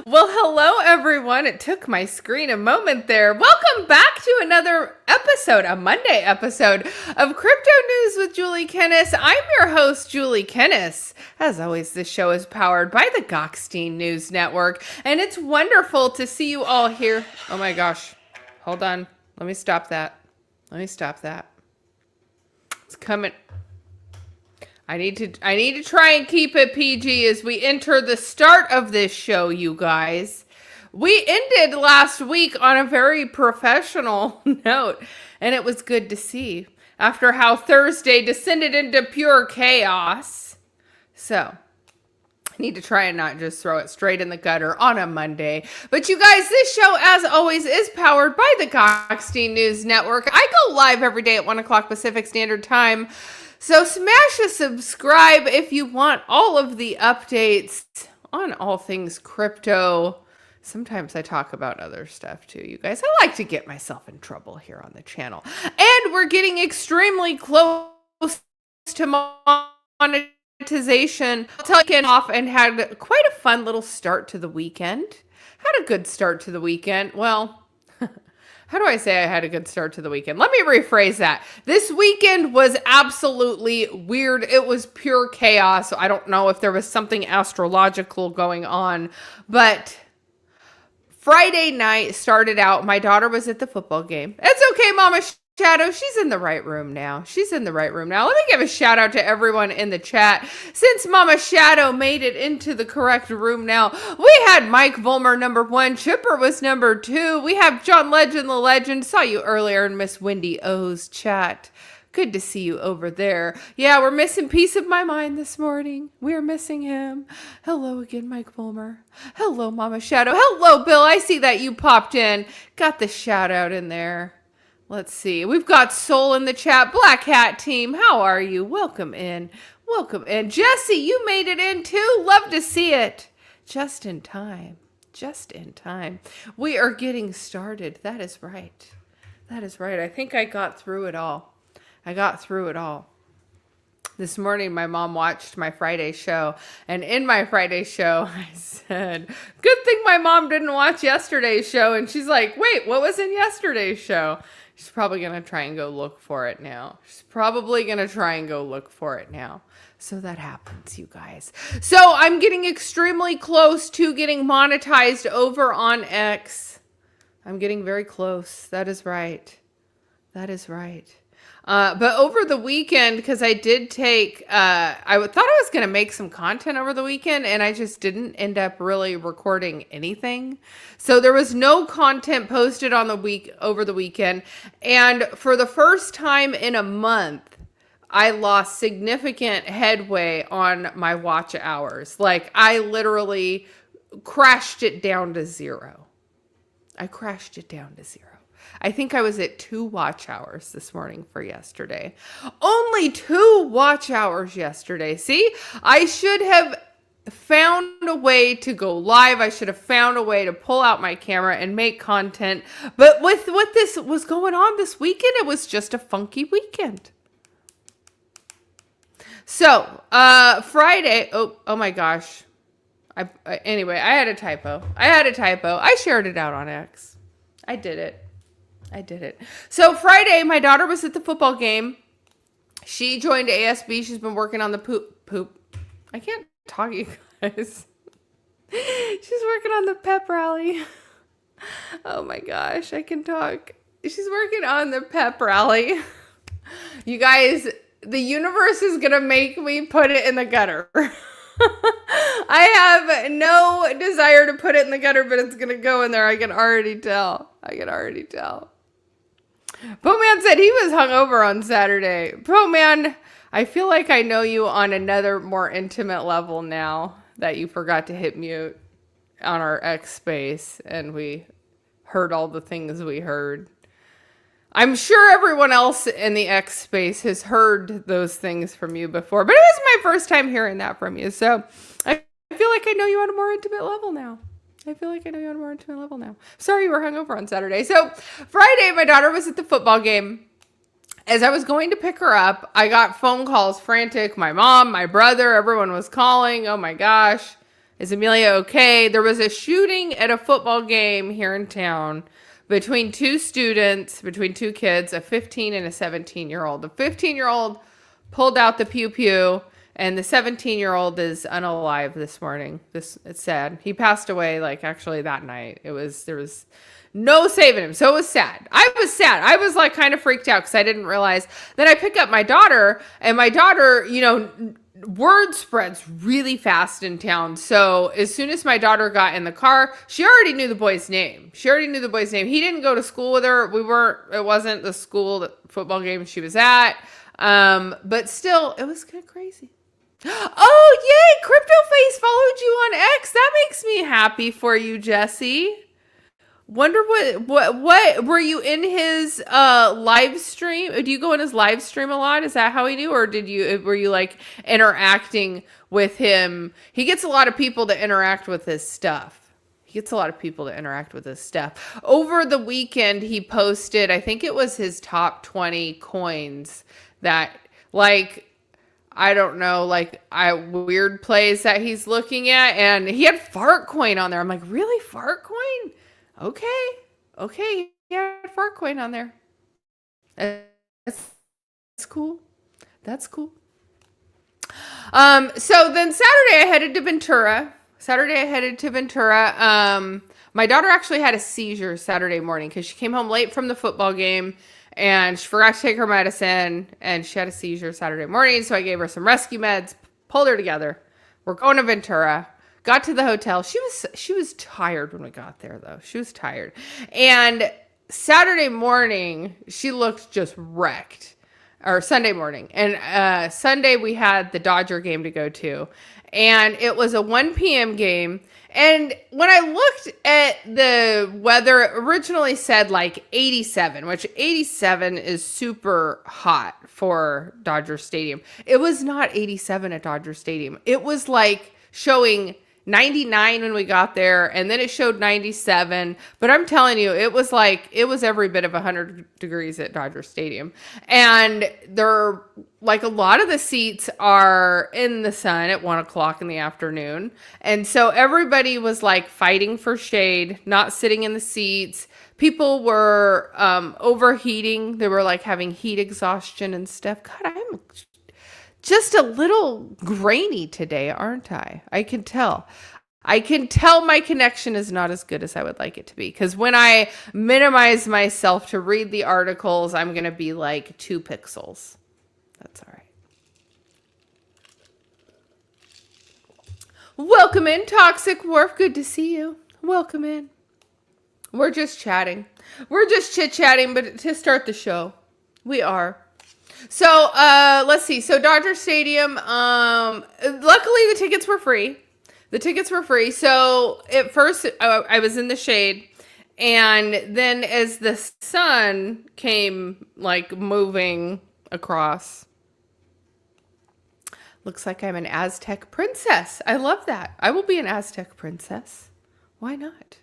Well, hello everyone. It took my screen a moment there. Welcome back to another episode, a Monday episode of Crypto News with Julie Kennis. I'm your host, Julie Kennis. As always, this show is powered by the Gokhshtein News Network, and it's wonderful to see you all here. Oh my gosh. Hold on. Let me stop that. It's coming. I need to try and keep it PG as we enter the start of this show, you guys. We ended last week on a very professional note, and it was good to see after how Thursday descended into pure chaos. So, I need to try and not just throw it straight in the gutter on a Monday. But you guys, this show, as always, is powered by the Gokhshtein News Network. I go live every day at 1 o'clock Pacific Standard Time. So smash a subscribe if you want all of the updates on all things crypto. Sometimes I talk about other stuff too, you guys. I like to get myself in trouble here on the channel. And we're getting extremely close to monetization. Taken off and had quite a fun little start to the weekend. Had a good start to the weekend. Well, how do I say I had a good start to the weekend? Let me rephrase that. This weekend was absolutely weird. It was pure chaos. I don't know if there was something astrological going on, but Friday night started out. My daughter was at the football game. It's okay, Mama Shadow. She's in the right room now. Let me give a shout out to everyone in the chat. Since Mama Shadow made it into the correct room now, we had Mike Volmer #1. Chipper was #2. We have John Legend the Legend. Saw you earlier in Miss Wendy O's chat. Good to see you over there. Yeah, we're missing Piece of My Mind this morning. We're missing him. Hello again, Mike Volmer. Hello, Mama Shadow. Hello, Bill. I see that you popped in. Got the shout out in there. Let's see. We've got Soul in the chat. Black Hat team. How are you? Welcome in. Jesse, you made it in too. Love to see it. Just in time. We are getting started. That is right. I think I got through it all. This morning, my mom watched my Friday show, and in my Friday show, I said, good thing my mom didn't watch yesterday's show, and she's like, wait, what was in yesterday's show? She's probably going to try and go look for it now. So that happens, you guys. So I'm getting extremely close to getting monetized over on X. I'm getting very close. That is right. But over the weekend, because I did take, I thought I was going to make some content over the weekend, and I just didn't end up really recording anything. So there was no content posted on over the weekend. And for the first time in a month, I lost significant headway on my watch hours. Like, I literally crashed it down to zero. I think I was at 2 watch hours this morning for yesterday. Only 2 watch hours yesterday. See, I should have found a way to go live. I should have found a way to pull out my camera and make content. But with what this was going on this weekend, it was just a funky weekend. So, Friday, oh my gosh. Anyway, I had a typo. I shared it out on X. I did it. So Friday, my daughter was at the football game. She joined ASB. She's been working on the poop. I can't talk, you guys. She's working on the pep rally. Oh my gosh, I can talk. She's working on the pep rally. You guys, the universe is going to make me put it in the gutter. I have no desire to put it in the gutter, but it's going to go in there. I can already tell. Poman said he was hungover on Saturday. Poman, I feel like I know you on another more intimate level now that you forgot to hit mute on our X space and we heard all the things we heard. I'm sure everyone else in the X space has heard those things from you before, but it was my first time hearing that from you. So I feel like I know you on a more intimate level now. Sorry you were hungover on Saturday. So Friday, my daughter was at the football game. As I was going to pick her up, I got phone calls, frantic. My mom, my brother, everyone was calling. Oh my gosh. Is Amelia okay? There was a shooting at a football game here in town between two kids, a 15 and a 17-year-old. The 15-year-old pulled out the pew pew, and the 17-year-old is unalive this morning. It's sad. He passed away actually that night. There was no saving him. So it was sad. I was sad. I was kind of freaked out because I didn't realize. Then I pick up my daughter, and my daughter, word spreads really fast in town. So as soon as my daughter got in the car, she already knew the boy's name. He didn't go to school with her. It wasn't the football game she was at. But still, it was kind of crazy. Oh, yay! CryptoFace followed you on X. That makes me happy for you, Jesse. Wonder what were you in his live stream? Do you go in his live stream a lot? Is that how he knew, or were you interacting with him? He gets a lot of people to interact with his stuff. Over the weekend, he posted, I think it was his top 20 coins that I don't know, weird plays that he's looking at, and he had Fart Coin on there. I'm like, really, Fart Coin? Okay, he had Fart Coin on there. That's cool. So then Saturday I headed to Ventura. My daughter actually had a seizure Saturday morning because she came home late from the football game. And she forgot to take her medicine, and she had a seizure Saturday morning. So I gave her some rescue meds, pulled her together. We're going to Ventura. Got to the hotel. She was tired when we got there, though. She was tired. And Saturday morning, she looked just wrecked. Or Sunday morning. And Sunday, we had the Dodger game to go to. And it was a 1 p.m. game. And when I looked at the weather, it originally said 87, which 87 is super hot for Dodger Stadium. It was not 87 at Dodger Stadium. It was showing 99 when we got there, and then it showed 97. But I'm telling you, it was every bit of 100 degrees at Dodger Stadium. And there, a lot of the seats are in the sun at 1 o'clock in the afternoon. And so everybody was fighting for shade, not sitting in the seats. People were overheating. They were having heat exhaustion and stuff. God, I'm just a little grainy today, aren't I? I can tell my connection is not as good as I would like it to be. Because when I minimize myself to read the articles, I'm going to be 2 pixels. That's all right. Welcome in, Toxic Wharf. Good to see you. Welcome in. We're just chatting. We're just chit-chatting, but to start the show, we are. So, let's see. So Dodger Stadium, luckily the tickets were free. So at first I was in the shade, and then as the sun came moving across, looks like I'm an Aztec princess. I love that. I will be an Aztec princess. Why not?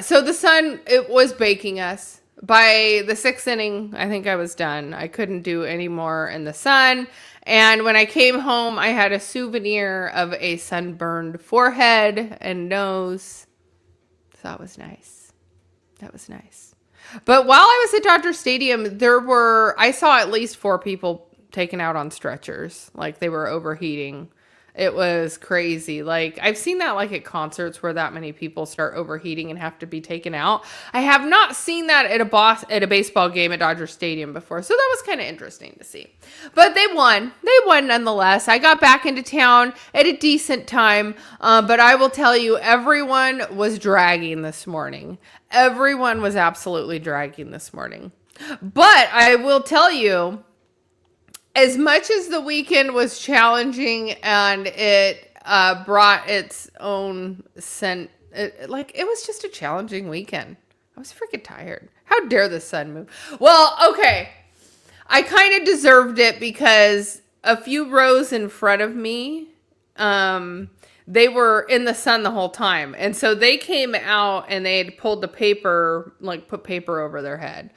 So the sun, it was baking us. By the 6th inning, I think I was done. I couldn't do any more in the sun. And when I came home, I had a souvenir of a sunburned forehead and nose. So that was nice. But while I was at Dodger Stadium, I saw at least 4 people taken out on stretchers. They were overheating. It was crazy. I've seen that at concerts where that many people start overheating and have to be taken out. I have not seen that at a baseball game at Dodger Stadium before. So that was kind of interesting to see. But they won. Nonetheless. I got back into town at a decent time. But I will tell you, everyone was dragging this morning. Everyone was absolutely dragging this morning. But I will tell you, as much as the weekend was challenging and it brought its own scent, it was just a challenging weekend. I was freaking tired. How dare the sun move? Well, okay. I kind of deserved it because a few rows in front of me, they were in the sun the whole time. And so they came out and they had pulled the paper, like put paper over their head.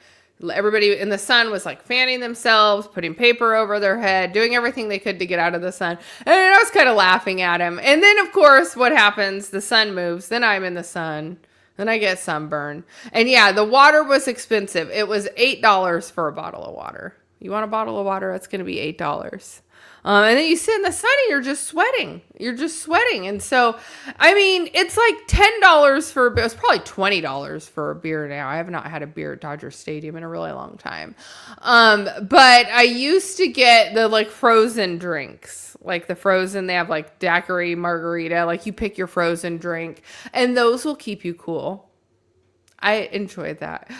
Everybody in the sun was like fanning themselves, putting paper over their head, doing everything they could to get out of the sun. And I was kind of laughing at him. And then, of course, what happens? The sun moves. Then I'm in the sun. Then I get sunburn. And yeah, the water was expensive. It was $8 for a bottle of water. You want a bottle of water? That's going to be $8. And then you sit in the sun and you're just sweating. You're just sweating. And so, I mean, it's like $10 for a beer. It's probably $20 for a beer now. I have not had a beer at Dodger Stadium in a really long time. But I used to get the like frozen drinks. Like the frozen, they have like daiquiri, margarita. Like you pick your frozen drink. And those will keep you cool. I enjoyed that.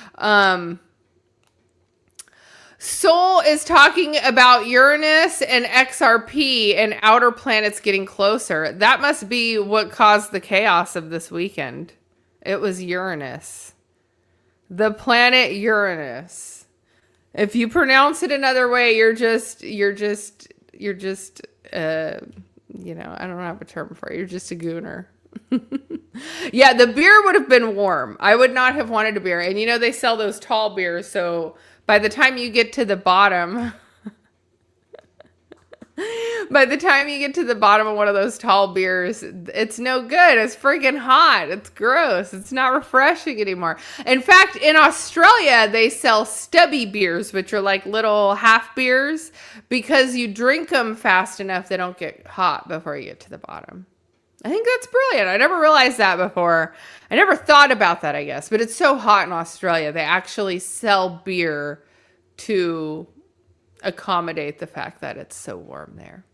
Sol is talking about Uranus and XRP and outer planets getting closer. That must be what caused the chaos of this weekend. It was Uranus. The planet Uranus. If you pronounce it another way, you're just, you know, I don't have a term for it. You're just a gooner. Yeah, the beer would have been warm. I would not have wanted a beer. And you know, they sell those tall beers, so by the time you get to the bottom, of one of those tall beers, it's no good. It's freaking hot. It's gross. It's not refreshing anymore. In fact, in Australia, they sell stubby beers, which are like little half beers, because you drink them fast enough, they don't get hot before you get to the bottom. I think that's brilliant. I never realized that before. I never thought about that, I guess. But it's so hot in Australia. They actually sell beer to accommodate the fact that it's so warm there.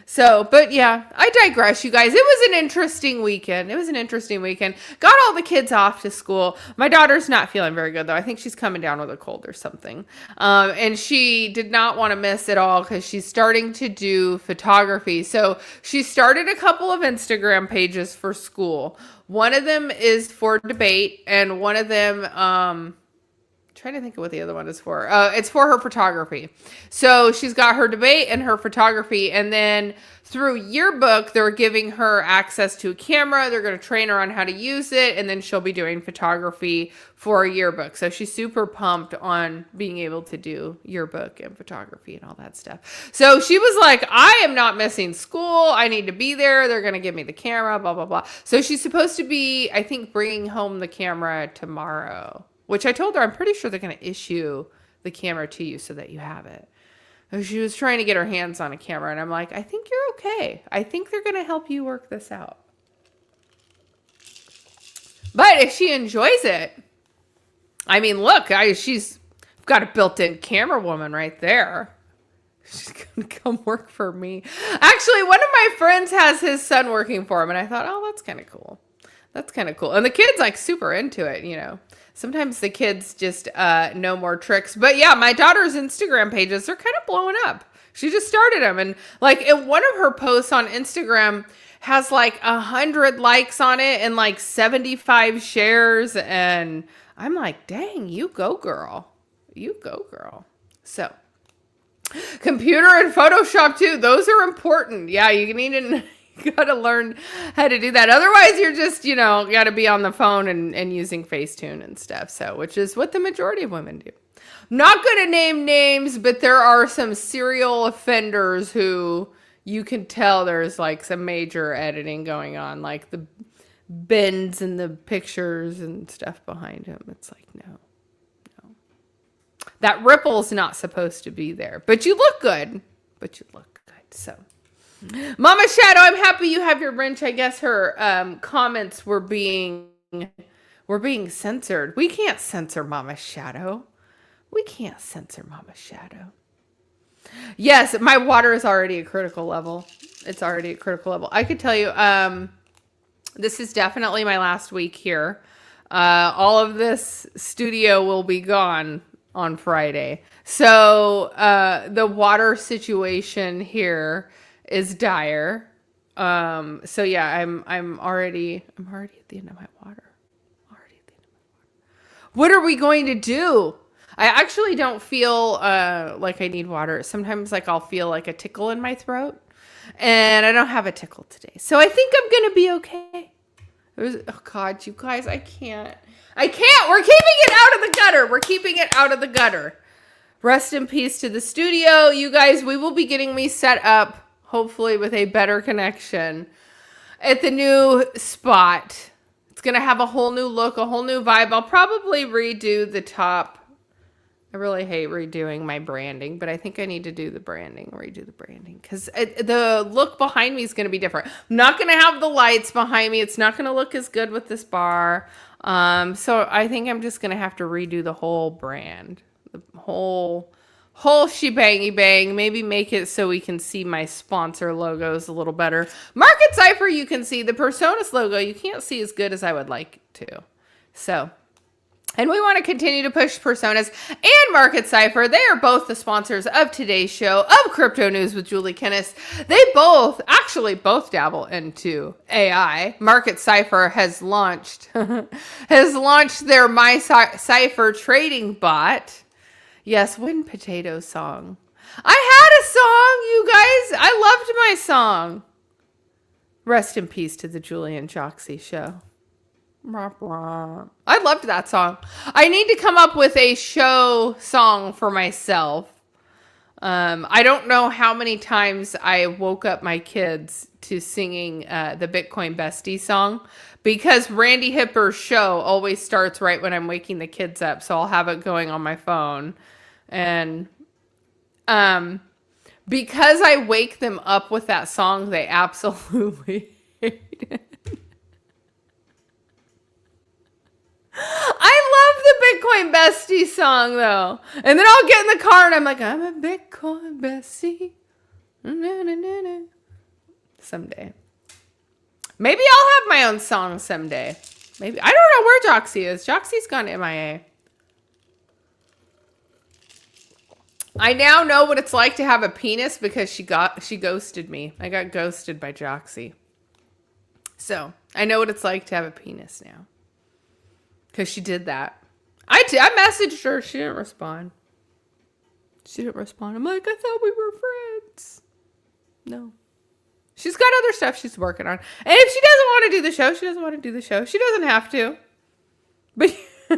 So, but yeah, I digress, you guys. It was an interesting weekend. Got all the kids off to school. My daughter's not feeling very good, though. I think she's coming down with a cold or something. And she did not want to miss it all because she's starting to do photography. So she started a couple of Instagram pages for school. One of them is for debate, and one of them, trying to think of what the other one is for. It's for her photography. So she's got her debate and her photography. And then through Yearbook, they're giving her access to a camera. They're going to train her on how to use it. And then she'll be doing photography for a Yearbook. So she's super pumped on being able to do Yearbook and photography and all that stuff. So she was like, I am not missing school. I need to be there. They're going to give me the camera, blah, blah, blah. So she's supposed to be, I think, bringing home the camera tomorrow. Which I told her, I'm pretty sure they're going to issue the camera to you so that you have it. She was trying to get her hands on a camera, and I'm like, I think you're okay. I think they're going to help you work this out. But if she enjoys it, I mean, look, she's got a built-in camera woman right there. She's going to come work for me. Actually, one of my friends has his son working for him, and I thought, oh, that's kind of cool. That's kind of cool. And the kid's like super into it, you know. Sometimes the kids just know more tricks. But yeah, my daughter's Instagram pages, they're kind of blowing up. She just started them. And like one of her posts on Instagram has like 100 likes on it and like 75 shares. And I'm like, dang, you go, girl. You go, girl. So computer and Photoshop too. Those are important. Yeah, you need to... You got to learn how to do that. Otherwise, you're just, you know, got to be on the phone and using Facetune and stuff. So, which is what the majority of women do. I'm not going to name names, but there are some serial offenders who you can tell there's like some major editing going on, like the bends and the pictures and stuff behind him. It's like, no. That ripple's not supposed to be there, but you look good. So. Mama Shadow, I'm happy you have your wrench. I guess her comments were being censored. We can't censor Mama Shadow. Yes, my water is already at critical level. It's already at critical level. I could tell you, this is definitely my last week here. All of this studio will be gone on Friday. So the water situation here is dire. So yeah, I'm already at the end of my water. What are we going to do? I actually don't feel like I need water. Sometimes like I'll feel like a tickle in my throat, and I don't have a tickle today. So I think I'm going to be okay. Oh God, you guys, I can't. We're keeping it out of the gutter. We're keeping it out of the gutter. Rest in peace to the studio. You guys, we will be getting me set up, hopefully with a better connection at the new spot. It's going to have a whole new look, a whole new vibe. I'll probably redo the top. I really hate redoing my branding, but I think I need to redo the branding, because the look behind me is going to be different. I'm not going to have the lights behind me. It's not going to look as good with this bar. So I think I'm just going to have to redo the whole brand, the whole shebangy bang. Maybe make it so we can see my sponsor logos a little better. Market Cipher, you can see. The Personas logo, you can't see as good as I would like to. So... and we want to continue to push Personas and Market Cipher. They are both the sponsors of today's show of Crypto News with Julie Kennis. They both dabble into AI. Market Cipher has launched their My Cipher trading bot. Yes, Wind Potato song. I had a song, you guys. I loved my song. Rest in peace to the Julian Joxie show. I loved that song. I need to come up with a show song for myself. I don't know how many times I woke up my kids to singing the Bitcoin Bestie song, because Randy Hipper's show always starts right when I'm waking the kids up. So I'll have it going on my phone. And because I wake them up with that song, they absolutely hate it. I love the Bitcoin Bestie song, though. And then I'll get in the car and I'm like, I'm a Bitcoin Bestie. Someday. Maybe I'll have my own song someday. Maybe. I don't know where Joxie is. Joxie's gone MIA. I now know what it's like to have a penis because she ghosted me. I got ghosted by Joxie. So I know what it's like to have a penis now. Because she did that. I messaged her. She didn't respond. I'm like, I thought we were friends. No. She's got other stuff she's working on. And if she doesn't want to do the show, she doesn't want to do the show. She doesn't have to. But, oh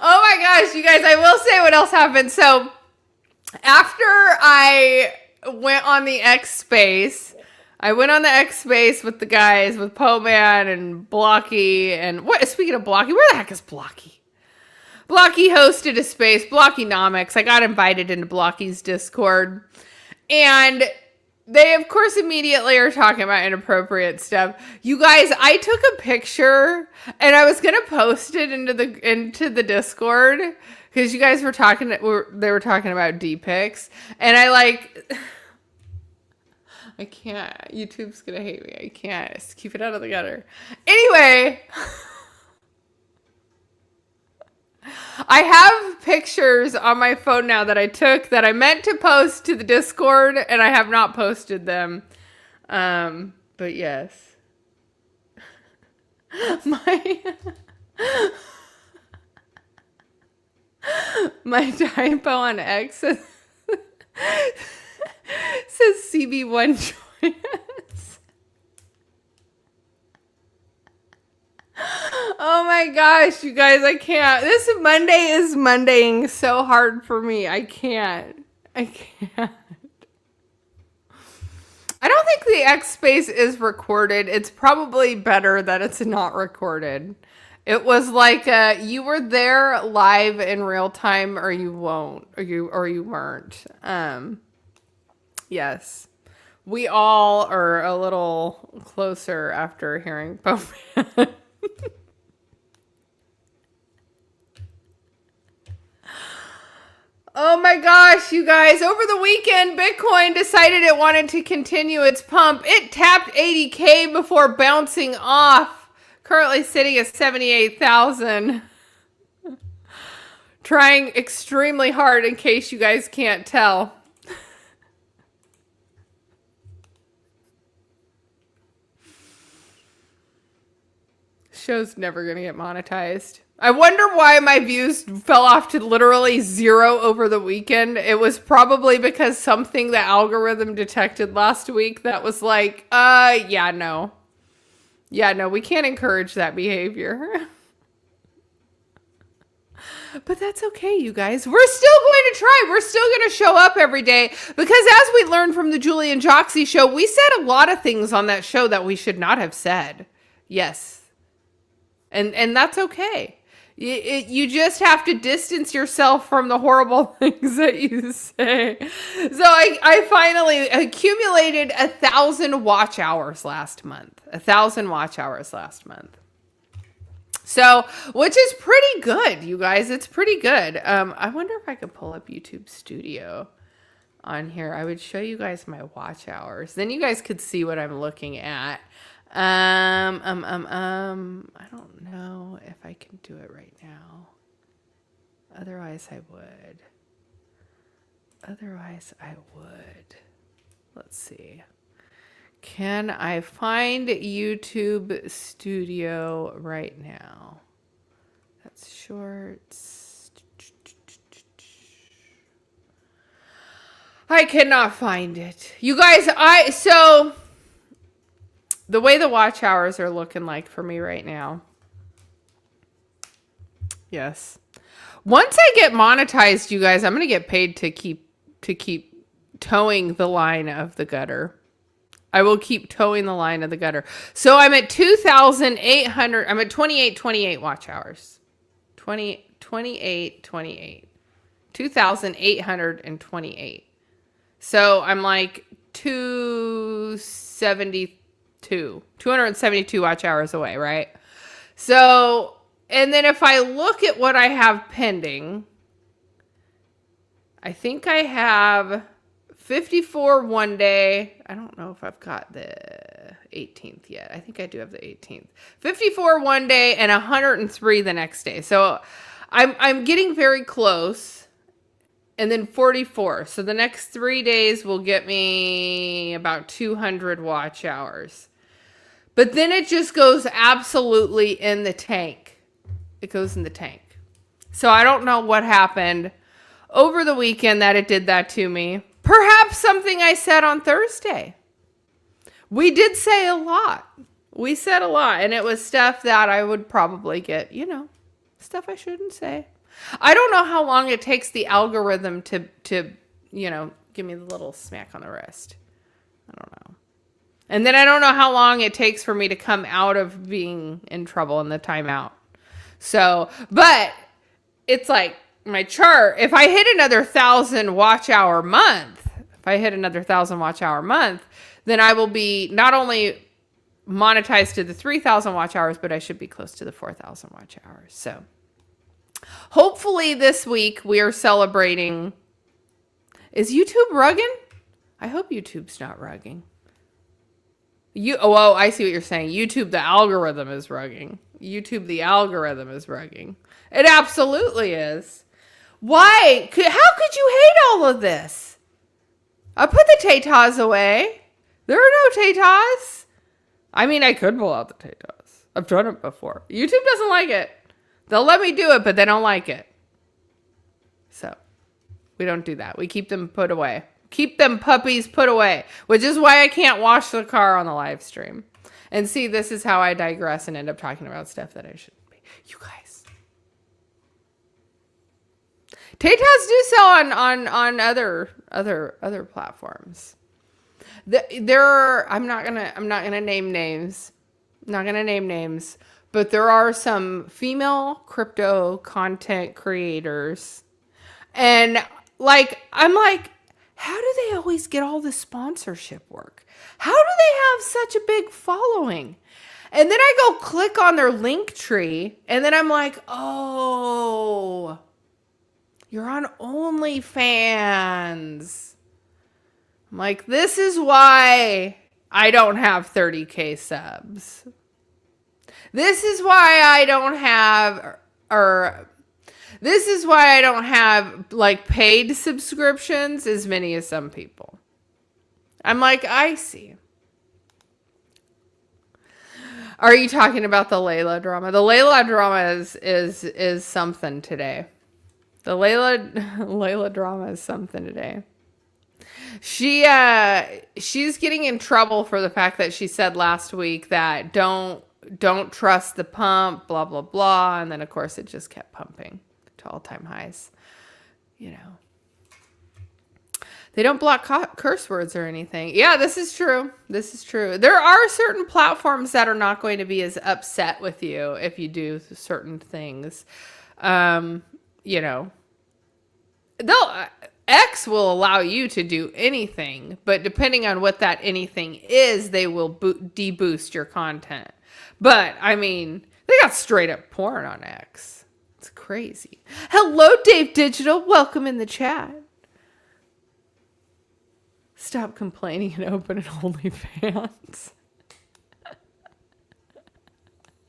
my gosh, you guys, I will say what else happened. So, after I went on the X Space... I went on the X Space with the guys, with Po-Man and Blocky, and speaking of Blocky, where the heck is Blocky? Blocky hosted a space, Blockynomics. I got invited into Blocky's Discord, and they, of course, immediately are talking about inappropriate stuff. You guys, I took a picture, and I was gonna post it into the Discord, because you guys were talking about D-pics, and I can't. YouTube's gonna hate me. I can't. Just keep it out of the gutter. Anyway, I have pictures on my phone now that I took that I meant to post to the Discord, and I have not posted them. But yes, my typo on X says CB1 join us. Oh my gosh, you guys, I can't. This Monday is Mondaying so hard for me. I can't. I don't think the X Space is recorded. It's probably better that it's not recorded. It was like you were there live in real time, or you won't, or you weren't. Yes, we all are a little closer after hearing Po-Man. Oh my gosh, you guys. Over the weekend, Bitcoin decided it wanted to continue its pump. It tapped 80K before bouncing off. Currently sitting at 78,000. Trying extremely hard in case you guys can't tell. Show's never going to get monetized. I wonder why my views fell off to literally 0 over the weekend. It was probably because something the algorithm detected last week that was like, yeah, no. Yeah, no, we can't encourage that behavior. But that's okay, you guys. We're still going to try. We're still going to show up every day because as we learned from the Julie and Joxy show, we said a lot of things on that show that we should not have said. Yes. And that's okay. You just have to distance yourself from the horrible things that you say. So I finally accumulated 1,000 watch hours last month. 1,000 watch hours last month. So, which is pretty good, you guys. It's pretty good. I wonder if I could pull up YouTube Studio on here. I would show you guys my watch hours. Then you guys could see what I'm looking at. I don't know if I can do it right now. Otherwise, I would. Let's see. Can I find YouTube Studio right now? That's shorts. I cannot find it. You guys, so the way the watch hours are looking like for me right now. Yes. Once I get monetized, you guys, I'm going to get paid to keep towing the line of the gutter. I will keep towing the line of the gutter. So I'm at 2,800. I'm at 28 watch hours. 28. 2,828. So I'm like 272 watch hours away, right? So, and then if I look at what I have pending, I think I have 54 one day. I don't know if I've got the 18th yet. I think I do have the 18th. 54 one day and 103 the next day. So I'm getting very close. And then 44. So the next 3 days will get me about 200 watch hours. But then it just goes absolutely in the tank. It goes in the tank. So I don't know what happened over the weekend that it did that to me. Perhaps something I said on Thursday. We did say a lot. We said a lot. And it was stuff that I would probably get, stuff I shouldn't say. I don't know how long it takes the algorithm to give me the little smack on the wrist. I don't know. And then I don't know how long it takes for me to come out of being in trouble in the timeout. So, but it's like my chart. If I hit another 1,000 watch hour month, then I will be not only monetized to the 3,000 watch hours, but I should be close to the 4,000 watch hours. So hopefully this week we are celebrating. Is YouTube rugging? I hope YouTube's not rugging. I see what you're saying. YouTube, the algorithm is rugging. It absolutely is. Why? How could you hate all of this? I put the tatas away. There are no tatas. I mean, I could pull out the tatas. I've done it before. YouTube doesn't like it. They'll let me do it, but they don't like it. So we don't do that. We keep them put away. Keep them puppies put away, which is why I can't wash the car on the live stream. And see, this is how I digress and end up talking about stuff that I shouldn't be. You guys. Tatas do sell on other platforms. There are, I'm not gonna name names. But there are some female crypto content creators. And I'm like, how do they always get all the sponsorship work? How do they have such a big following? And then I go click on their link tree, and then I'm like, oh, you're on OnlyFans. I'm like, this is why I don't have 30K subs. This is why I don't have paid subscriptions as many as some people. I'm like, I see. Are you talking about the Layla drama? The Layla drama is something today. The Layla drama is something today. She's getting in trouble for the fact that she said last week that don't trust the pump, blah blah blah, and then of course it just kept pumping to all-time highs. You know. They don't block curse words or anything. Yeah, this is true. This is true. There are certain platforms that are not going to be as upset with you if you do certain things. You know, X will allow you to do anything, but depending on what that anything is, they will deboost your content. But I mean, they got straight up porn on X. It's crazy. Hello, Dave Digital. Welcome in the chat. Stop complaining and open an OnlyFans.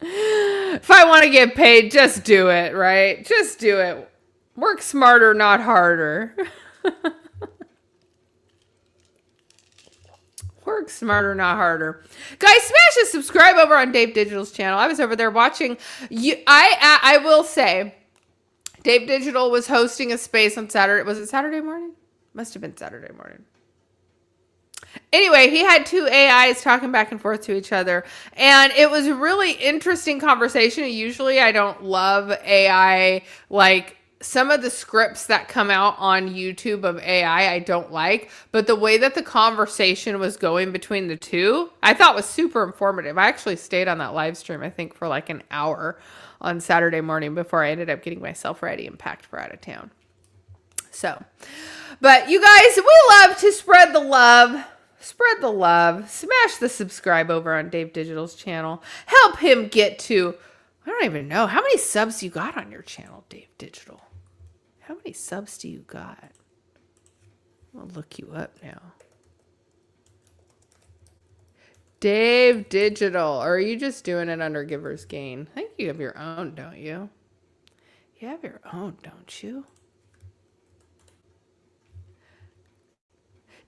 If I want to get paid, just do it, right? Just do it. Work smarter, not harder. Work smarter, not harder. Guys, smash the subscribe over on Dave Digital's channel. I was over there watching. I will say, Dave Digital was hosting a space on Saturday. Was it Saturday morning? Must have been Saturday morning. Anyway, he had two AIs talking back and forth to each other, and it was a really interesting conversation. Usually I don't love AI, like some of the scripts that come out on YouTube of AI, I don't like, but the way that the conversation was going between the two, I thought was super informative. I actually stayed on that live stream, I think, for like an hour on Saturday morning before I ended up getting myself ready and packed for out of town. So, but you guys, we love to spread the love. Spread the love. Smash the subscribe over on Dave Digital's channel. Help him get to, I don't even know. How many subs you got on your channel, Dave Digital? How many subs do you got? I'll look you up now. Dave Digital. Or are you just doing it under Giver's Gain? I think you have your own, don't you? You have your own, don't you?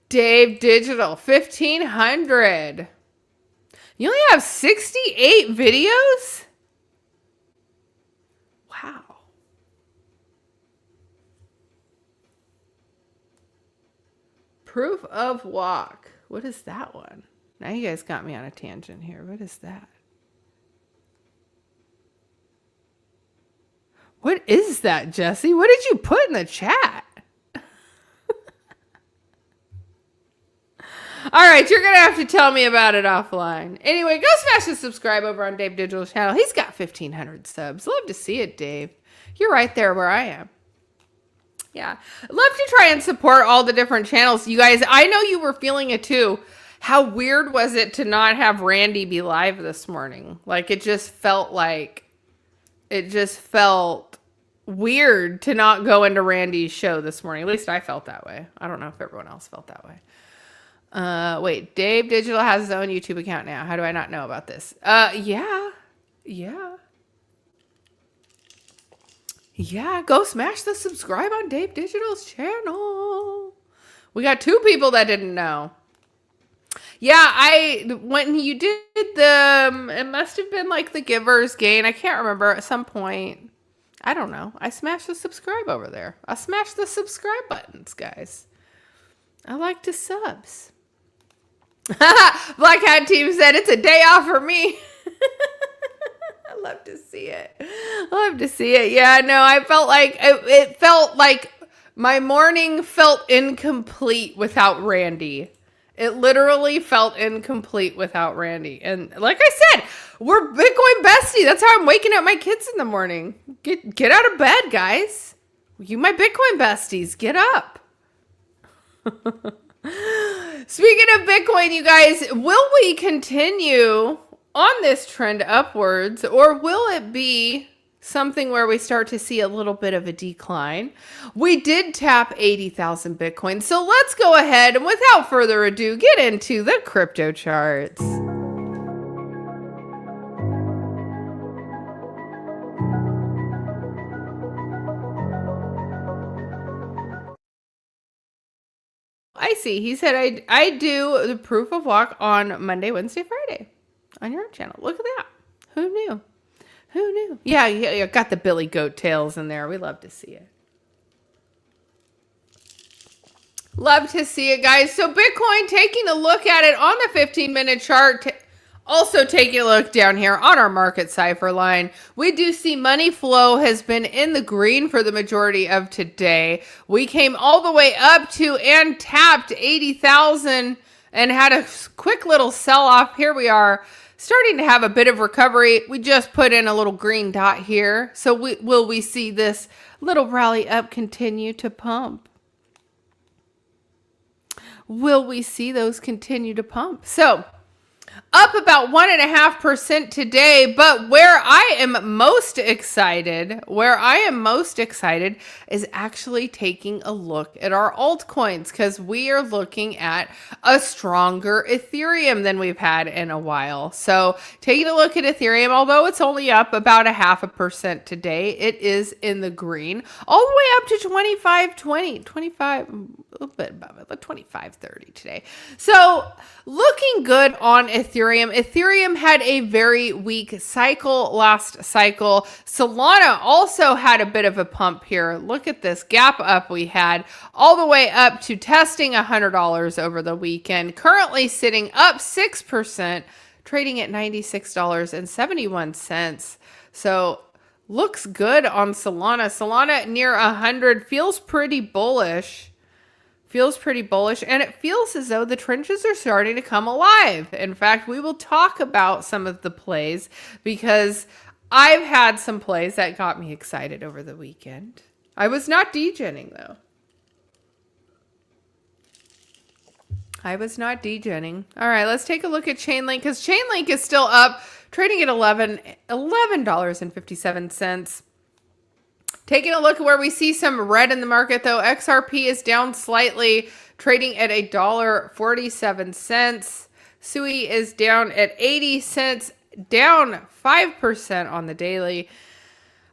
Dave Digital, 1,500. You only have 68 videos? Wow. Proof of walk. What is that one? Now you guys got me on a tangent here. What is that? What is that, Jesse? What did you put in the chat? All right, you're going to have to tell me about it offline. Anyway, go smash the subscribe over on Dave Digital's channel. He's got 1,500 subs. Love to see it, Dave. You're right there where I am. Yeah. Love to try and support all the different channels. You guys, I know you were feeling it too. How weird was it to not have Randy be live this morning? Like, it just felt weird to not go into Randy's show this morning. At least I felt that way. I don't know if everyone else felt that way. Wait, Dave Digital has his own YouTube account now. How do I not know about this? Yeah. Yeah, go smash the subscribe on Dave Digital's channel. We got 2 people that didn't know. Yeah, when you did it must have been like the Giver's Gain. I can't remember at some point. I don't know. I smashed the subscribe over there. I smashed the subscribe buttons, guys. I like to subs. Black Hat Team said it's a day off for me. I love to see it. Love to see it. Yeah, no, I felt like it felt like my morning felt incomplete without Randy. It literally felt incomplete without Randy. And like I said, we're Bitcoin bestie. That's how I'm waking up my kids in the morning. Get out of bed, guys. You my Bitcoin besties, get up. Speaking of Bitcoin, you guys, will we continue on this trend upwards, or will it be something where we start to see a little bit of a decline? We did tap 80,000 Bitcoin, so let's go ahead and without further ado, get into the crypto charts. I see. He said, I do the proof of walk on Monday, Wednesday, Friday. on your channel. Look at that. Who knew? Who knew? Yeah, got the Billy Goat tails in there. We love to see it. Love to see it, guys. So Bitcoin, taking a look at it on the 15-minute chart. Also taking a look down here on our market cipher line, we do see money flow has been in the green for the majority of today. We came all the way up to and tapped 80,000 and had a quick little sell-off. Here we are starting to have a bit of recovery. We just put in a little green dot here. So will we see this little rally up continue to pump? Will we see those continue to pump? So up about 1.5% today, but where I am most excited is actually taking a look at our altcoins, because we are looking at a stronger Ethereum than we've had in a while. So taking a look at Ethereum, although it's only up about 0.5% today, it is in the green, all the way up to 25, a little bit above it, like 25.30 today. So looking good on Ethereum. Ethereum had a very weak cycle last cycle. Solana also had a bit of a pump here. Look at this gap up we had all the way up to testing $100 over the weekend. Currently sitting up 6%, trading at $96.71. So looks good on Solana. Solana near 100 feels pretty bullish. And it feels as though the trenches are starting to come alive. In fact, we will talk about some of the plays, because I've had some plays that got me excited over the weekend. I was not degenning though. All right, let's take a look at Chainlink, because Chainlink is still up, trading at $11.57. Taking a look at where we see some red in the market, though, XRP is down slightly, trading at $1.47. SUI is down at 80 cents, down 5% on the daily.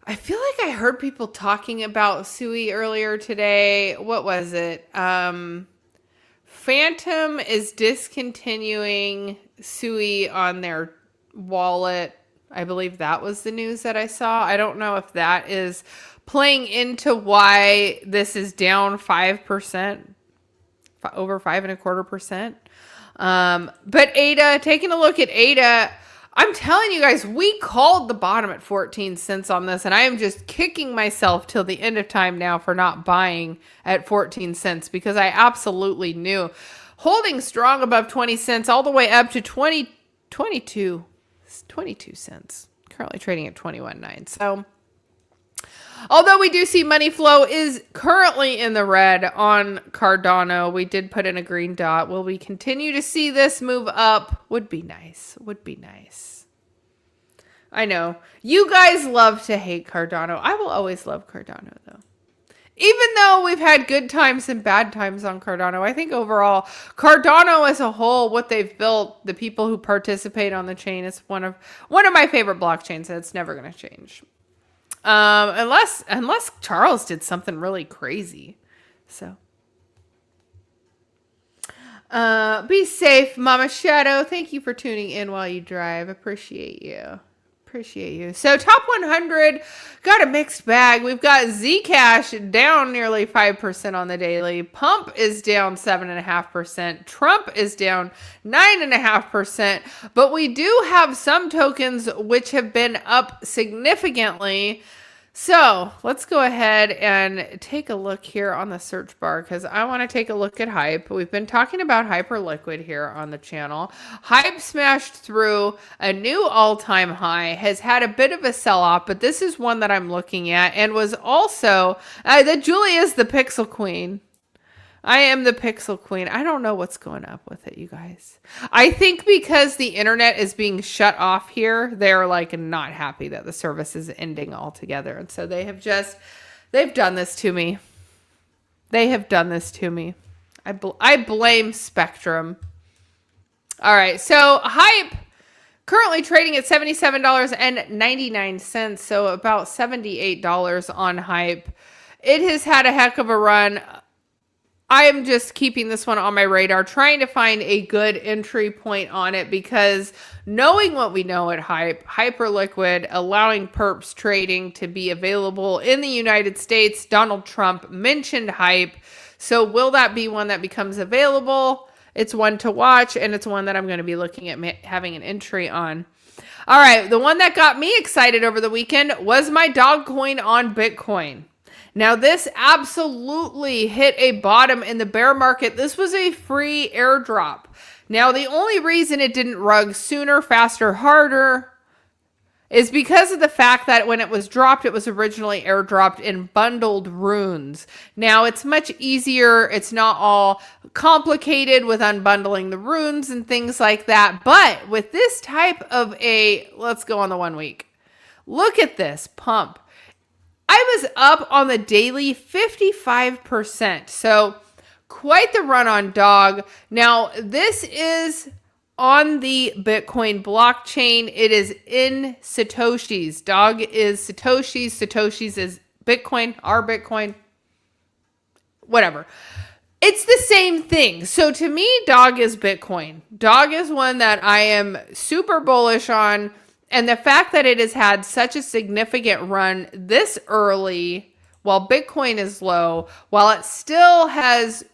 I feel like I heard people talking about SUI earlier today. What was it? Phantom is discontinuing SUI on their wallet. I believe that was the news that I saw. I don't know if that is playing into why this is down 5%, over 5.25%. But ADA, taking a look at ADA, I'm telling you guys, we called the bottom at 14 cents on this, and I am just kicking myself till the end of time now for not buying at 14 cents, because I absolutely knew. Holding strong above 20 cents all the way up to 22 cents. Currently trading at 21.9. So although we do see money flow is currently in the red on Cardano, we did put in a green dot. Will we continue to see this move up? Would be nice. I know. You guys love to hate Cardano. I will always love Cardano, though. Even though we've had good times and bad times on Cardano, I think overall, Cardano as a whole, what they've built, the people who participate on the chain, is one of my favorite blockchains, and it's never going to change. Unless Charles did something really crazy. So be safe, Mama Shadow. Thank you for tuning in while you drive. Appreciate you. So top 100 got a mixed bag. We've got Zcash down nearly 5% on the daily. Pump is down 7.5%. Trump is down 9.5%. But we do have some tokens which have been up significantly. So let's go ahead and take a look here on the search bar, because I want to take a look at Hype. We've been talking about Hyperliquid here on the channel. Hype smashed through a new all-time high, has had a bit of a sell-off, but this is one that I'm looking at, and was also, that Julia's the Pixel Queen. I am the Pixel Queen. I don't know what's going up with it, you guys. I think because the internet is being shut off here, they're like not happy that the service is ending altogether. And so they've done this to me. I blame Spectrum. All right. So Hype currently trading at $77.99. So about $78 on Hype. It has had a heck of a run. I am just keeping this one on my radar, trying to find a good entry point on it, because knowing what we know at Hyperliquid, allowing perps trading to be available in the United States, Donald Trump mentioned Hype. So will that be one that becomes available? It's one to watch, and it's one that I'm going to be looking at having an entry on. All right, the one that got me excited over the weekend was my dog coin on Bitcoin. Now, this absolutely hit a bottom in the bear market. This was a free airdrop. Now, the only reason it didn't rug sooner, faster, harder is because of the fact that when it was dropped, it was originally airdropped in bundled runes. Now, it's much easier. It's not all complicated with unbundling the runes and things like that. But with this type of let's go on the 1 week. Look at this pump. I was up on the daily 55%. So quite the run on dog. Now, this is on the Bitcoin blockchain. It is in Satoshis. Dog is Satoshis. Satoshis is Bitcoin, our Bitcoin, whatever. It's the same thing. So to me, dog is Bitcoin. Dog is one that I am super bullish on. And the fact that it has had such a significant run this early, while Bitcoin is low, while it still has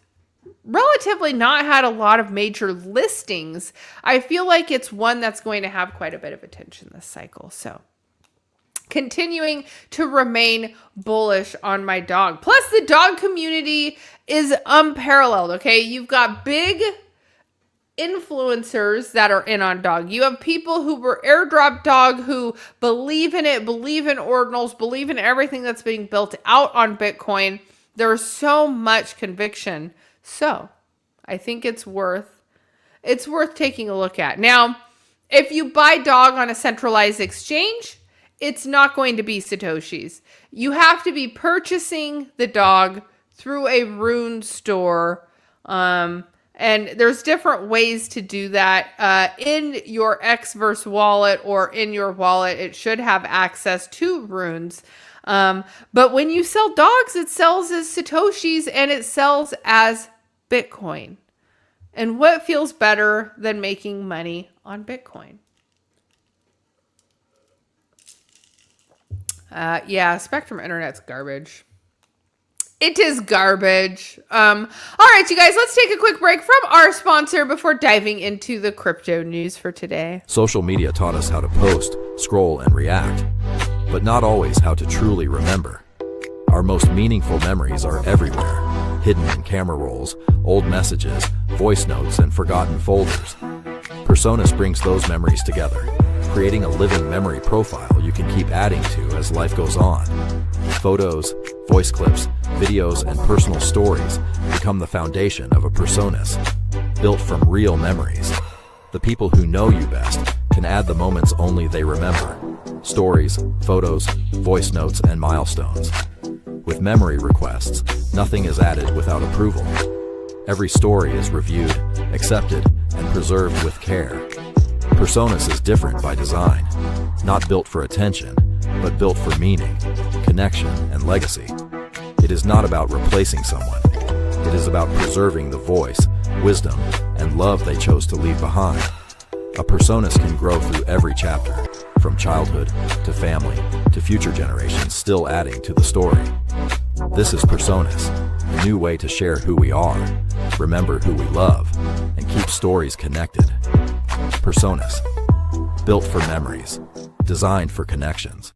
relatively not had a lot of major listings, I feel like it's one that's going to have quite a bit of attention this cycle. So continuing to remain bullish on my dog. Plus, the dog community is unparalleled, okay? You've got big influencers that are in on dog. You have people who were airdrop dog who believe in it, believe in ordinals, believe in everything that's being built out on Bitcoin. There's so much conviction. So I think it's worth taking a look at. Now, if you buy dog on a centralized exchange, it's not going to be Satoshis. You have to be purchasing the dog through a rune store. And there's different ways to do that. In your Xverse wallet or in your wallet, it should have access to runes. But when you sell dogs, it sells as Satoshis and it sells as Bitcoin. And what feels better than making money on Bitcoin? Yeah, Spectrum Internet's garbage. It is garbage. All right, you guys, let's take a quick break from our sponsor before diving into the crypto news for today. Social media taught us how to post, scroll, and react, but not always how to truly remember. Our most meaningful memories are everywhere, hidden in camera rolls, old messages, voice notes, and forgotten folders. Personas brings those memories together, creating a living memory profile you can keep adding to as life goes on. Photos, voice clips, videos, and personal stories become the foundation of a Personas, built from real memories. The people who know you best can add the moments only they remember. Stories, photos, voice notes, and milestones. With memory requests, nothing is added without approval. Every story is reviewed, accepted, and preserved with care. Personas is different by design, not built for attention, but built for meaning, connection, and legacy. It is not about replacing someone. It is about preserving the voice, wisdom, and love they chose to leave behind. A Personas can grow through every chapter, from childhood to family to future generations, still adding to the story. This is Personas, a new way to share who we are, remember who we love, and keep stories connected. Personas, built for memories, designed for connections.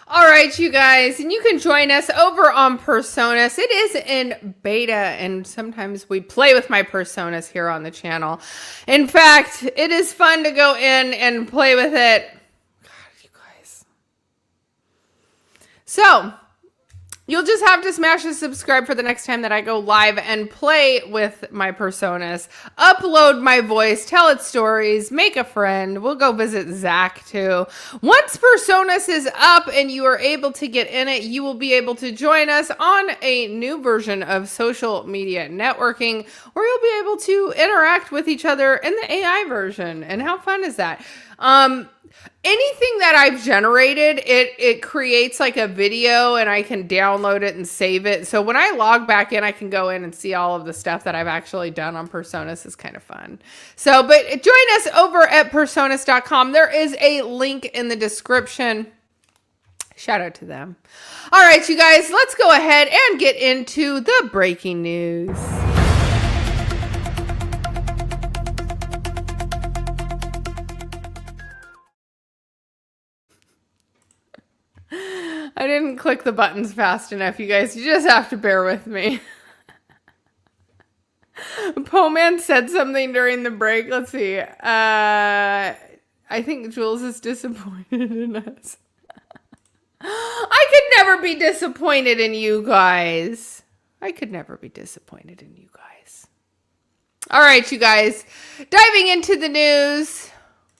All right, you guys, and you can join us over on Personas. It is in beta, and sometimes we play with my Personas here on the channel. In fact, it is fun to go in and play with it. God, you guys. So, you'll just have to smash the subscribe for the next time that I go live and play with my Personas. Upload my voice, tell its stories, make a friend. We'll go visit Zach too. Once Personas is up and you are able to get in it, you will be able to join us on a new version of social media networking where you'll be able to interact with each other in the AI version. And how fun is that? anything that I've generated, it creates like a video and I can download it and save it. So when I log back in, I can go in and see all of the stuff that I've actually done on Personas. Is kind of fun. So, but join us over at personas.com. There is a link in the description. Shout out to them. All right, you guys, let's go ahead and get into the breaking news. I didn't click the buttons fast enough, you guys. You just have to bear with me. Poman said something during the break. Let's see. I think Jules is disappointed in us. I could never be disappointed in you guys. I could never be disappointed in you guys. All right, you guys. Diving into the news.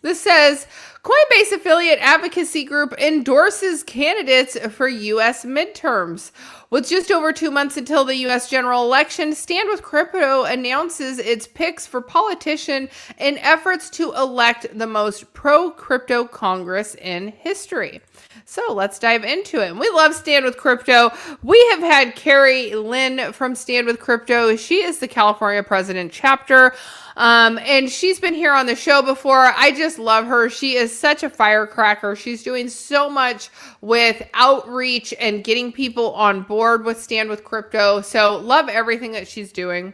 This says, Coinbase affiliate advocacy group endorses candidates for U.S. midterms. With just over 2 months until the U.S. general election, Stand With Crypto announces its picks for politician in efforts to elect the most pro-crypto Congress in history. So let's dive into it. We love Stand With Crypto. We have had Carrie Lynn from Stand With Crypto. She is the California President chapter. And she's been here on the show before. I just love her. She is such a firecracker. She's doing so much with outreach and getting people on board with Stand With Crypto. So love everything that she's doing.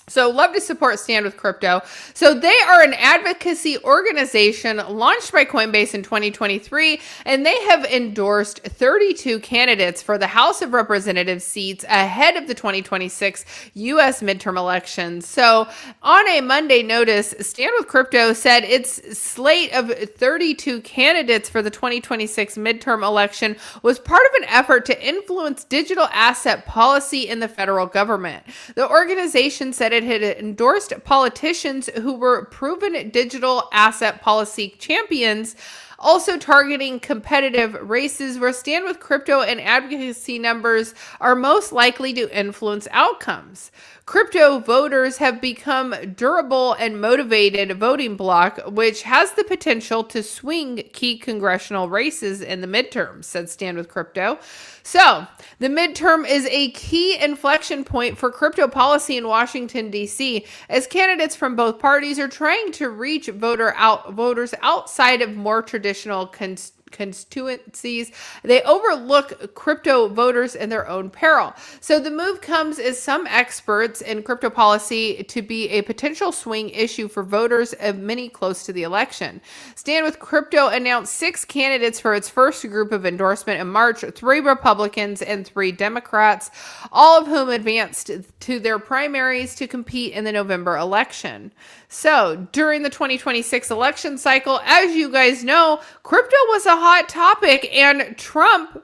So love to support Stand With Crypto. So they are an advocacy organization launched by Coinbase in 2023, and they have endorsed 32 candidates for the House of Representatives seats ahead of the 2026 U.S. midterm elections. So on a Monday notice, Stand With Crypto said its slate of 32 candidates for the 2026 midterm election was part of an effort to influence digital asset policy in the federal government. The organization said it had endorsed politicians who were proven digital asset policy champions, also targeting competitive races where Stand With Crypto and advocacy numbers are most likely to influence outcomes. Crypto voters have become durable and motivated voting bloc, which has the potential to swing key congressional races in the midterms, said Stand With Crypto. So, the midterm is a key inflection point for crypto policy in Washington, D.C., as candidates from both parties are trying to reach voters outside of more traditional constituencies. They overlook crypto voters in their own peril. So the move comes as some experts in crypto policy to be a potential swing issue for voters of many close to the election. Stand With Crypto announced 6 candidates for its first group of endorsement in March, 3 Republicans and 3 Democrats, all of whom advanced to their primaries to compete in the November election. So during the 2026 election cycle, as you guys know, crypto was a hot topic, and Trump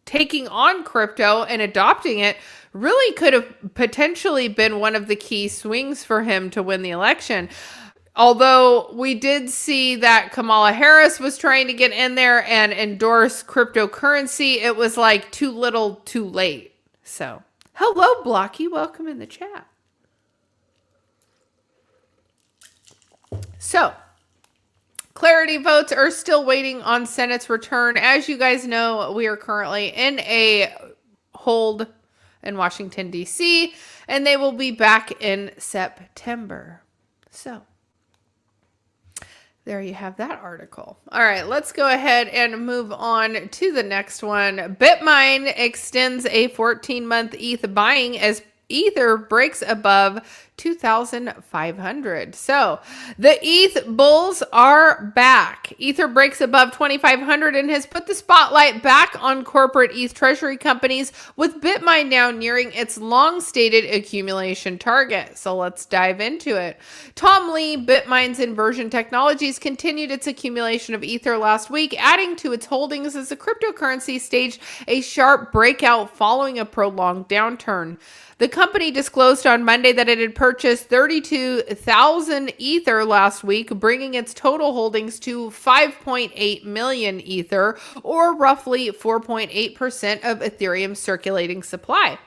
taking on crypto and adopting it really could have potentially been one of the key swings for him to win the election. Although we did see that Kamala Harris was trying to get in there and endorse cryptocurrency, it was like too little, too late. So, hello, Blocky. Welcome in the chat. So, clarity votes are still waiting on Senate's return. As you guys know, we are currently in a hold in Washington, D.C., and they will be back in September. So, there you have that article. All right, let's go ahead and move on to the next one. BitMine extends a 14-month ETH buying as Ether breaks above 2,500. So the ETH bulls are back. Ether breaks above 2,500 and has put the spotlight back on corporate ETH treasury companies, with BitMine now nearing its long-stated accumulation target. So let's dive into it. Tom Lee, BitMine's Inversion Technologies, continued its accumulation of Ether last week, adding to its holdings as the cryptocurrency staged a sharp breakout following a prolonged downturn. The company disclosed on Monday that it had purchased 32,000 Ether last week, bringing its total holdings to 5.8 million Ether, or roughly 4.8% of Ethereum's circulating supply.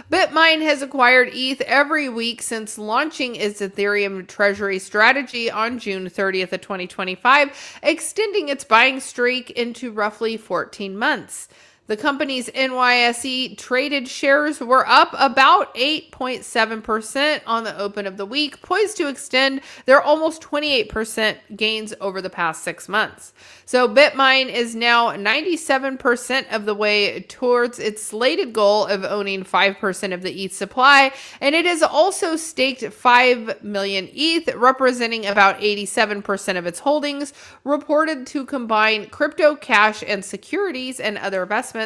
Bitmain has acquired ETH every week since launching its Ethereum treasury strategy on June 30th of 2025, extending its buying streak into roughly 14 months. The company's NYSE traded shares were up about 8.7% on the open of the week, poised to extend their almost 28% gains over the past 6 months. So Bitmain is now 97% of the way towards its slated goal of owning 5% of the ETH supply, and it has also staked 5 million ETH, representing about 87% of its holdings, reported to combine crypto, cash, and securities and other investments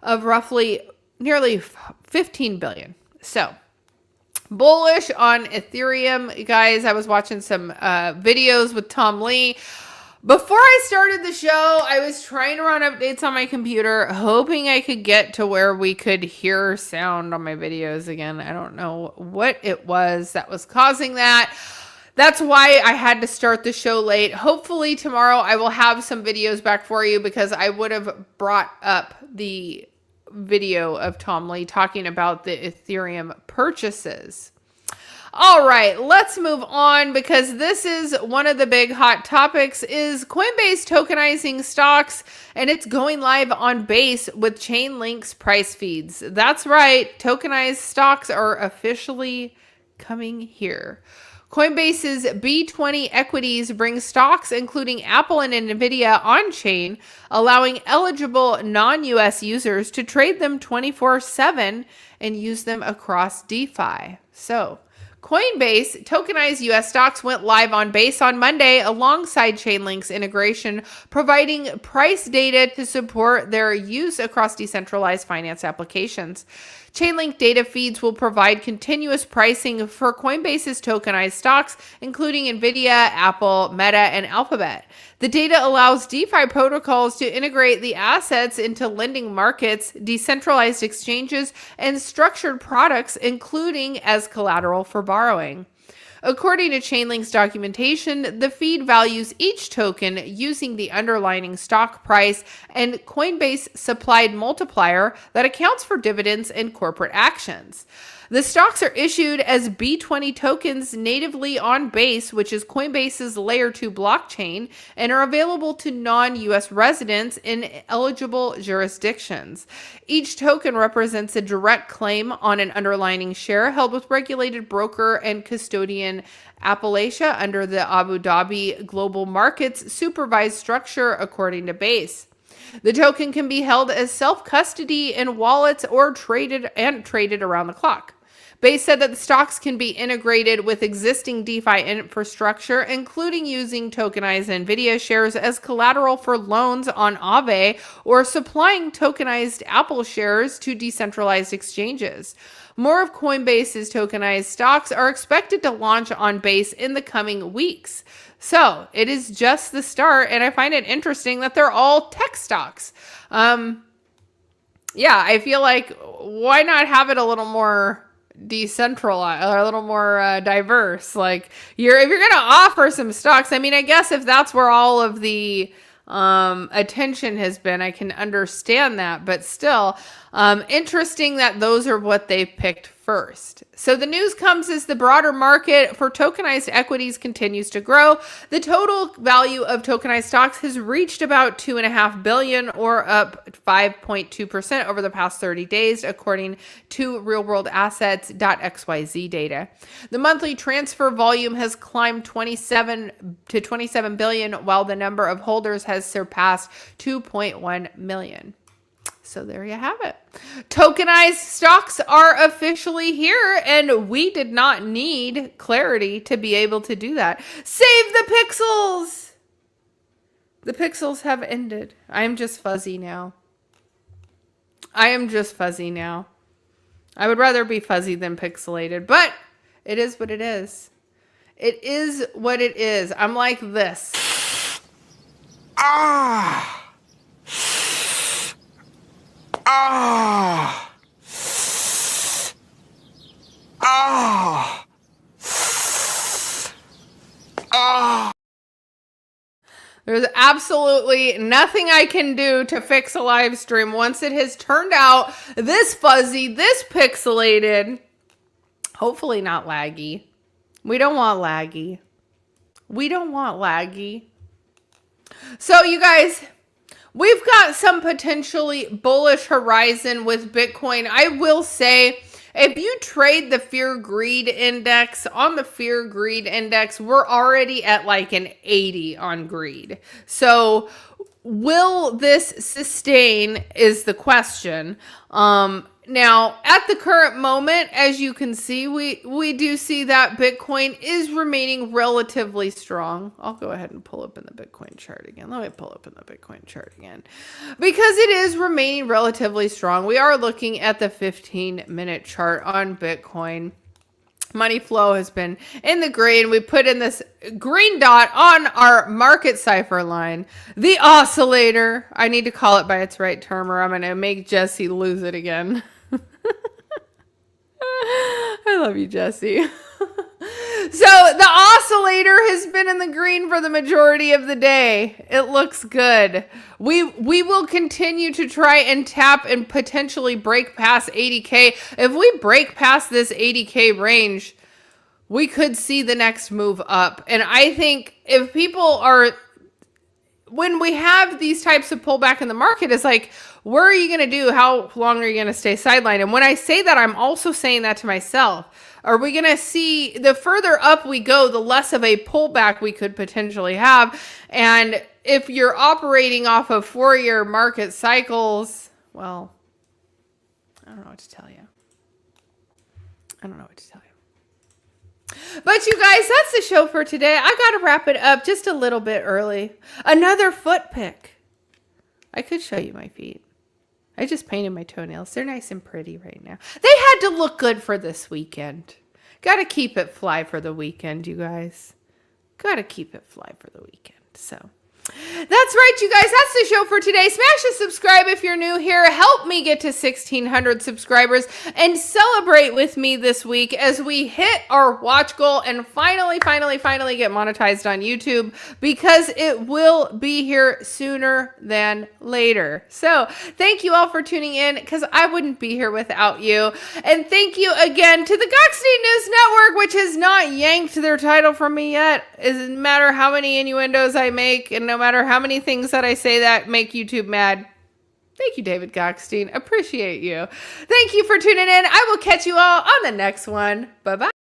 of roughly nearly 15 billion. So bullish on Ethereum, guys. I was watching some videos with Tom Lee. Before I started the show, I was trying to run updates on my computer, hoping I could get to where we could hear sound on my videos again. I don't know what it was that was causing that. That's why I had to start the show late. Hopefully tomorrow I will have some videos back for you, because I would have brought up the video of Tom Lee talking about the Ethereum purchases. All right, let's move on, because this is one of the big hot topics, is Coinbase tokenizing stocks, and it's going live on Base with Chainlink's price feeds. That's right, tokenized stocks are officially coming here. Coinbase's B20 equities bring stocks including Apple and Nvidia on-chain, allowing eligible non-US users to trade them 24/7 and use them across DeFi. So, Coinbase tokenized US stocks went live on Base on Monday alongside Chainlink's integration, providing price data to support their use across decentralized finance applications. Chainlink data feeds will provide continuous pricing for Coinbase's tokenized stocks, including Nvidia, Apple, Meta, and Alphabet. The data allows DeFi protocols to integrate the assets into lending markets, decentralized exchanges, and structured products, including as collateral for borrowing. According to Chainlink's documentation, the feed values each token using the underlying stock price and Coinbase supplied multiplier that accounts for dividends and corporate actions. The stocks are issued as B20 tokens natively on Base, which is Coinbase's Layer 2 blockchain, and are available to non-US residents in eligible jurisdictions. Each token represents a direct claim on an underlying share held with regulated broker and custodian Appalachia under the Abu Dhabi Global Markets supervised structure, according to Base. The token can be held as self-custody in wallets or traded around the clock. Base said that the stocks can be integrated with existing DeFi infrastructure, including using tokenized Nvidia shares as collateral for loans on Aave, or supplying tokenized Apple shares to decentralized exchanges. More of Coinbase's tokenized stocks are expected to launch on Base in the coming weeks. So it is just the start, and I find it interesting that they're all tech stocks. Yeah, I feel like, why not have it a little more decentralized or a little more diverse? Like, if you're going to offer some stocks, I mean, I guess if that's where all of the attention has been, I can understand that, but still interesting that those are what they picked first. So the news comes as the broader market for tokenized equities continues to grow. The total value of tokenized stocks has reached about $2.5 billion, or up 5.2% over the past 30 days, according to realworldassets.xyz data. The monthly transfer volume has climbed 27 billion, while the number of holders has surpassed 2.1 million. So there you have it. Tokenized stocks are officially here, and we did not need clarity to be able to do that. Save the pixels! The pixels have ended. I am just fuzzy now. I would rather be fuzzy than pixelated, but it is what it is. It is what it is. I'm like this. Ah! Ah! There's absolutely nothing I can do to fix a live stream once it has turned out this fuzzy, this pixelated. Hopefully not laggy. We don't want laggy. We don't want laggy. So you guys, we've got some potentially bullish horizon with Bitcoin. I will say, if you trade the fear greed index, on the fear greed index, we're already at like an 80 on greed. So will this sustain is the question. Now, at the current moment, as you can see, we do see that Bitcoin is remaining relatively strong. I'll go ahead and pull up in the Bitcoin chart again. Let me pull up in the Bitcoin chart again. Because it is remaining relatively strong. We are looking at the 15-minute chart on Bitcoin. Money flow has been in the green. We put in this green dot on our market cipher line. The oscillator. I need to call it by its right term or I'm going to make Jesse lose it again. I love you, Jesse. So the oscillator has been in the green for the majority of the day. It looks good. We will continue to try and tap and potentially break past 80K. If we break past this 80K range, we could see the next move up. And I think if people are, when we have these types of pullback in the market, it's like, what are you going to do? How long are you going to stay sidelined? And when I say that, I'm also saying that to myself. Are we going to see, the further up we go, the less of a pullback we could potentially have. And if you're operating off of 4-year market cycles, well, I don't know what to tell you. I don't know what to tell you. But you guys, that's the show for today. I got to wrap it up just a little bit early. Another foot pick. I could show you my feet. I just painted my toenails. They're nice and pretty right now. They had to look good for this weekend. Got to keep it fly for the weekend, you guys. Got to keep it fly for the weekend. So that's right, you guys. That's the show for today. Smash the subscribe if you're new here. Help me get to 1,600 subscribers and celebrate with me this week as we hit our watch goal and finally get monetized on YouTube, because it will be here sooner than later. So thank you all for tuning in, because I wouldn't be here without you. And thank you again to the Gokhshtein News Network, which has not yanked their title from me yet. It doesn't matter how many innuendos I make, and no matter how many things that I say that make YouTube mad. Thank you, David Gokhshtein. Appreciate you. Thank you for tuning in. I will catch you all on the next one. Bye-bye.